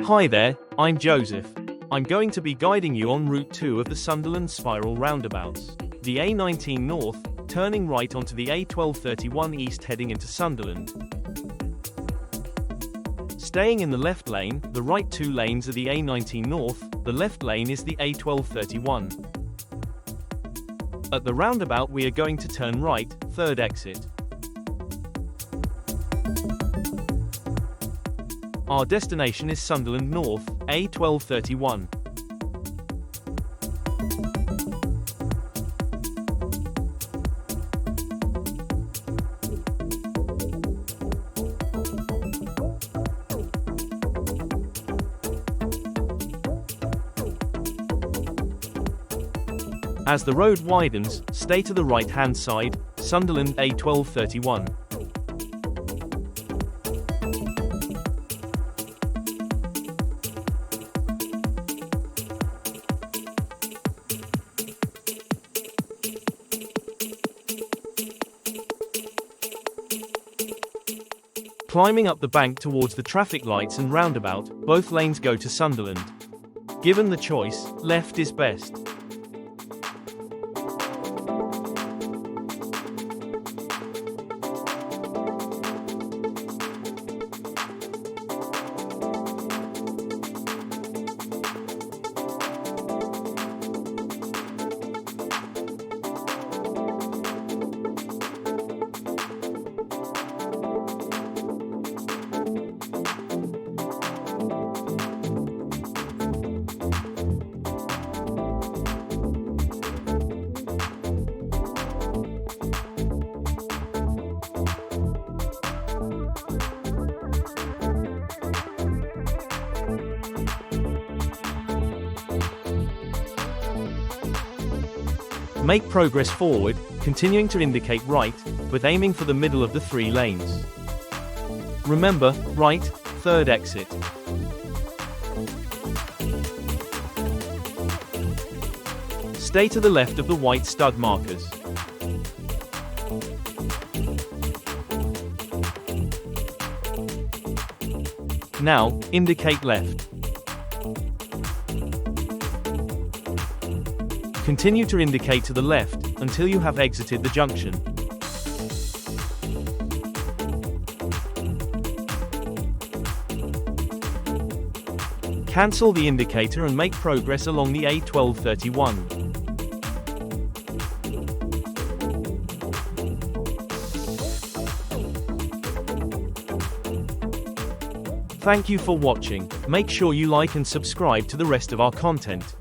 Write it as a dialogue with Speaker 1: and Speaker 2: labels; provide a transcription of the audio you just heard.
Speaker 1: Hi there, I'm Joseph. I'm going to be guiding you on Route 2 of the Sunderland spiral roundabouts. The A19 North, turning right onto the A1231 East heading into Sunderland. Staying in the left lane, the right two lanes are the A19 North, the left lane is the A1231. At the roundabout we are going to turn right, third exit. Our destination is Sunderland North, A1231. As the road widens, stay to the right-hand side, Sunderland A1231. Climbing up the bank towards the traffic lights and roundabout, both lanes go to Sunderland. Given the choice, left is best. Make progress forward, continuing to indicate right, but aiming for the middle of the three lanes. Remember, right, third exit. Stay to the left of the white stud markers. Now, indicate left. Continue to indicate to the left, until you have exited the junction. Cancel the indicator and make progress along the A1231. Thank you for watching. Make sure you like and subscribe to the rest of our content.